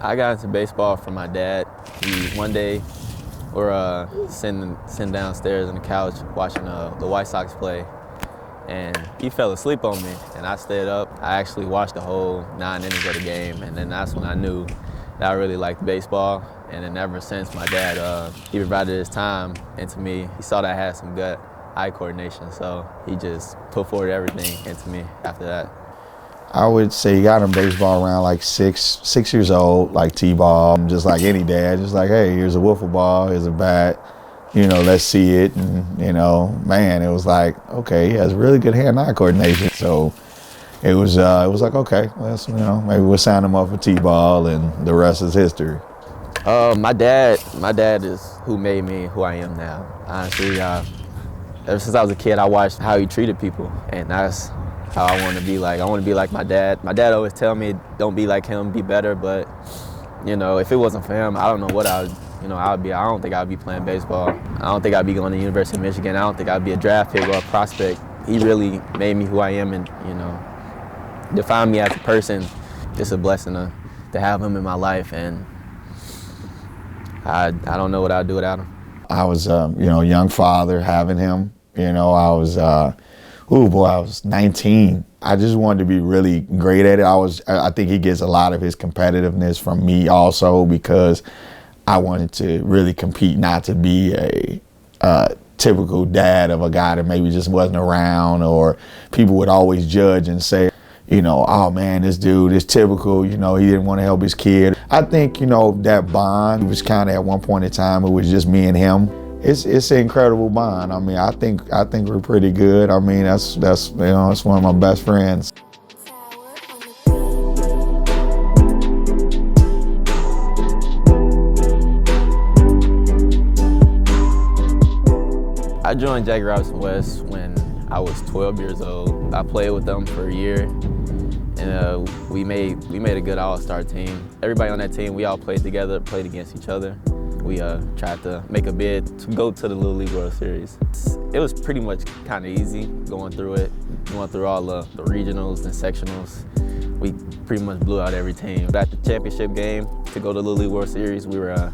I got into baseball from my dad. One day, we're sitting downstairs on the couch watching the White Sox play, and he fell asleep on me, and I stayed up. I actually watched the whole 9 innings of the game, and then that's when I knew that I really liked baseball. And then ever since, my dad, he provided his time into me. He saw that I had some good eye coordination, so he just put forward everything into me after that. I would say he got in baseball around like six years old, like T-ball, just like any dad, just like, hey, here's a wiffle ball, here's a bat, let's see it. And, man, it was like, okay, he has really good hand-eye coordination. So it was like, okay, let's, maybe we'll sign him up for T-ball, and the rest is history. My dad is who made me who I am now. Honestly, ever since I was a kid, I watched how he treated people, and that's how I want to be like. I want to be like my dad. My dad always tell me, don't be like him, be better. But, if it wasn't for him, I don't know what I would be. I don't think I'd be playing baseball. I don't think I'd be going to the University of Michigan. I don't think I'd be a draft pick or a prospect. He really made me who I am, and, defined me as a person. It's a blessing to have him in my life, and I don't know what I'd do without him. I was, a young father having him. I was 19. I just wanted to be really great at it. I think he gets a lot of his competitiveness from me also, because I wanted to really compete, not to be a typical dad of a guy that maybe just wasn't around, or people would always judge and say, oh man, this dude is typical, he didn't want to help his kid. I think, that bond was kind of at one point in time, it was just me and him. It's an incredible bond. I mean, I think we're pretty good. I mean, that's it's one of my best friends. I joined Jackie Robinson West when I was 12 years old. I played with them for a year, and we made a good all-star team. Everybody on that team, we all played together, played against each other. We tried to make a bid to go to the Little League World Series. It was pretty much kind of easy going through all the regionals and sectionals. We pretty much blew out every team. At the championship game to go to the Little League World Series, we were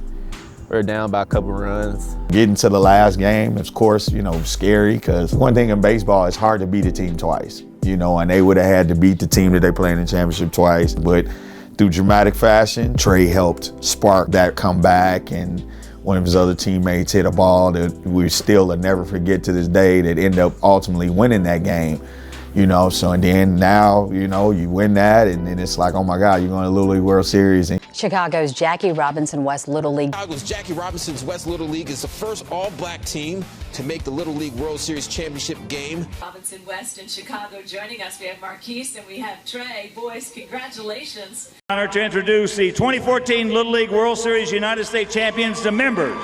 down by a couple runs. Getting to the last game, of course, scary, because one thing in baseball, it's hard to beat a team twice, and they would have had to beat the team that they played in the championship twice. But through dramatic fashion, Trey helped spark that comeback, and one of his other teammates hit a ball that we still will never forget to this day, that ended up ultimately winning that game. So and then now, you win that, and then it's like, oh my God, you're going to the Little League World Series. Chicago's Jackie Robinson West Little League. Chicago's Jackie Robinson's West Little League is the first all-black team to make the Little League World Series championship game. Robinson West in Chicago joining us. We have Marquise and we have Trey. Boys, congratulations. Honor to introduce the 2014 Little League World Series United States champions, the members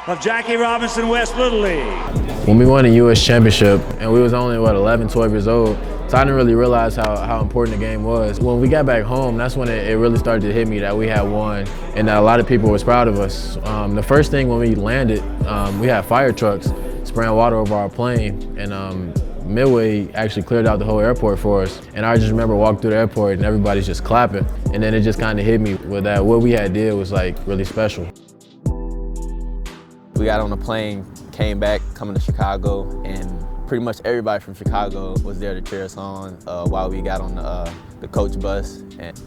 of Jackie Robinson West Little League. When we won the U.S. Championship, and we was only, 11, 12 years old, so I didn't really realize how important the game was. When we got back home, that's when it really started to hit me that we had won, and that a lot of people was proud of us. The first thing when we landed, we had fire trucks spraying water over our plane, and Midway actually cleared out the whole airport for us. And I just remember walking through the airport and everybody's just clapping. And then it just kind of hit me with that what we had did was like really special. We got on the plane, came back, coming to Chicago, and pretty much everybody from Chicago was there to cheer us on while we got on the coach bus. And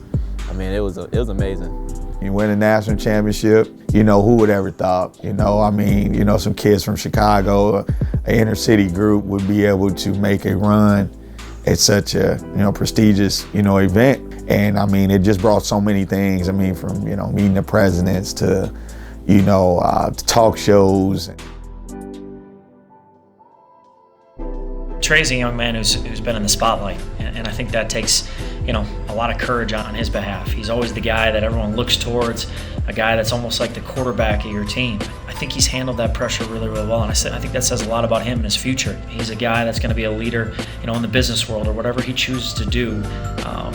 I mean, it was amazing. You win a national championship, who would ever thought, some kids from Chicago, an inner city group would be able to make a run at such a, prestigious, event. And I mean, it just brought so many things. I mean, from, meeting the presidents to, talk shows. Trey's a young man who's been in the spotlight, and I think that takes, a lot of courage on his behalf. He's always the guy that everyone looks towards, a guy that's almost like the quarterback of your team. I think he's handled that pressure really, really well, and I think that says a lot about him and his future. He's a guy that's going to be a leader, in the business world or whatever he chooses to do,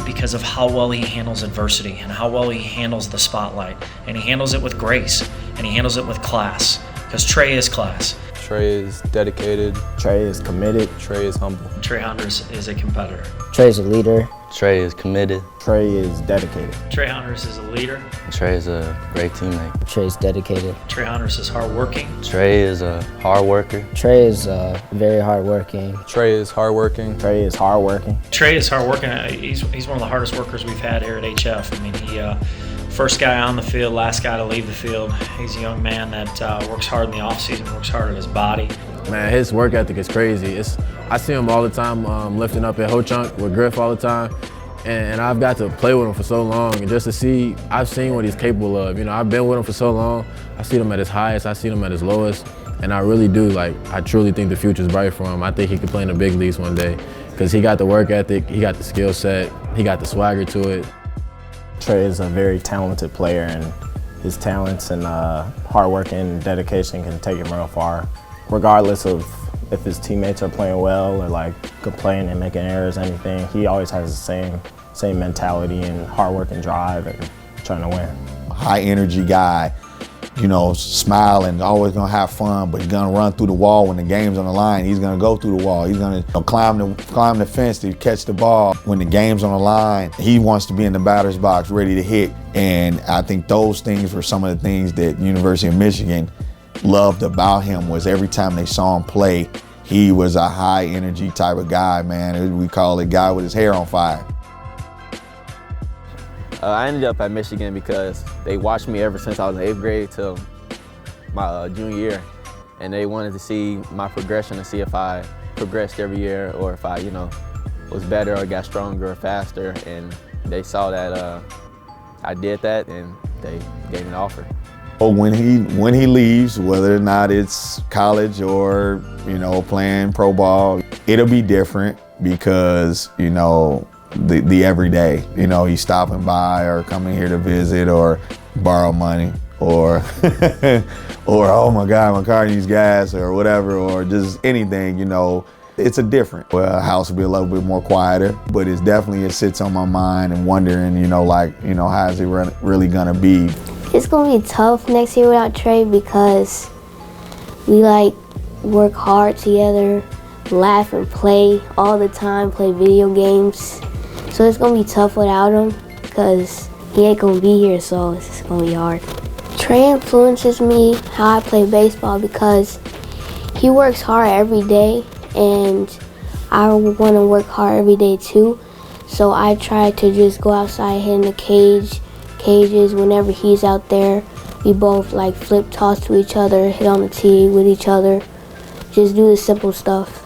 because of how well he handles adversity and how well he handles the spotlight, and he handles it with grace and he handles it with class. because Trey is class. Trey is dedicated. Trey is committed. Trey is humble. Trey Hunters is a competitor. Trey's a leader. Trey is committed. Trey is dedicated. Trey Hunters is a leader. Trey is a great teammate. Trey's dedicated. Trey Hunters is hardworking. Trey is a hard worker. Trey is very hardworking. Trey is hardworking. Trey is hardworking. Trey is hardworking. He's one of the hardest workers we've had here at HF. I mean, he first guy on the field, last guy to leave the field. He's a young man that works hard in the offseason, works hard at his body. Man, his work ethic is crazy. I see him all the time lifting up at Ho Chunk with Griff all the time. And I've got to play with him for so long, and just to see, I've seen what he's capable of. You know, I've been with him for so long. I see him at his highest, I see him at his lowest, and I really do, I truly think the future's bright for him. I think he could play in the big leagues one day, because he got the work ethic, he got the skill set, he got the swagger to it. Trey is a very talented player, and his talents and hard work and dedication can take him real far, regardless of if his teammates are playing well or complaining and making errors or anything. He always has the same mentality and hard work and drive and trying to win. High energy guy, you know, smiling, always gonna have fun, but he's gonna run through the wall when the game's on the line. He's gonna go through the wall. He's gonna climb the fence to catch the ball. When the game's on the line, he wants to be in the batter's box ready to hit. And I think those things were some of the things that University of Michigan loved about him, was every time they saw him play, he was a high energy type of guy, man. We call it guy with his hair on fire. I ended up at Michigan because they watched me ever since I was in 8th grade till my junior year. And they wanted to see my progression and see if I progressed every year or if I, was better or got stronger or faster. And they saw that I did that, and they gave me an offer. When he leaves, whether or not it's college or, playing pro ball, it'll be different because, the everyday, he's stopping by or coming here to visit or borrow money or, or oh my God, my car needs gas or whatever, or just anything, it's a different. Well, house will be a little bit more quieter, but it sits on my mind and wondering, how's it really gonna be? It's gonna be tough next year without Trey because we work hard together, laugh and play all the time, play video games. So it's gonna be tough without him because he ain't gonna be here, so it's just gonna be hard. Trey influences me how I play baseball because he works hard every day, and I want to work hard every day too. So I try to just go outside, hit in the cages whenever he's out there. We both flip toss to each other, hit on the tee with each other, just do the simple stuff.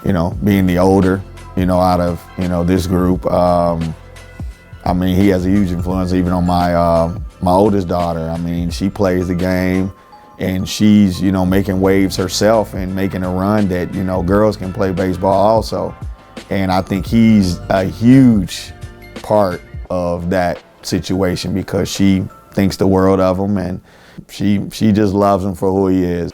Being the older, out of, this group, he has a huge influence even on my oldest daughter. She plays the game and she's, making waves herself and making a run that, girls can play baseball also. And I think he's a huge part of that situation because she thinks the world of him and she just loves him for who he is.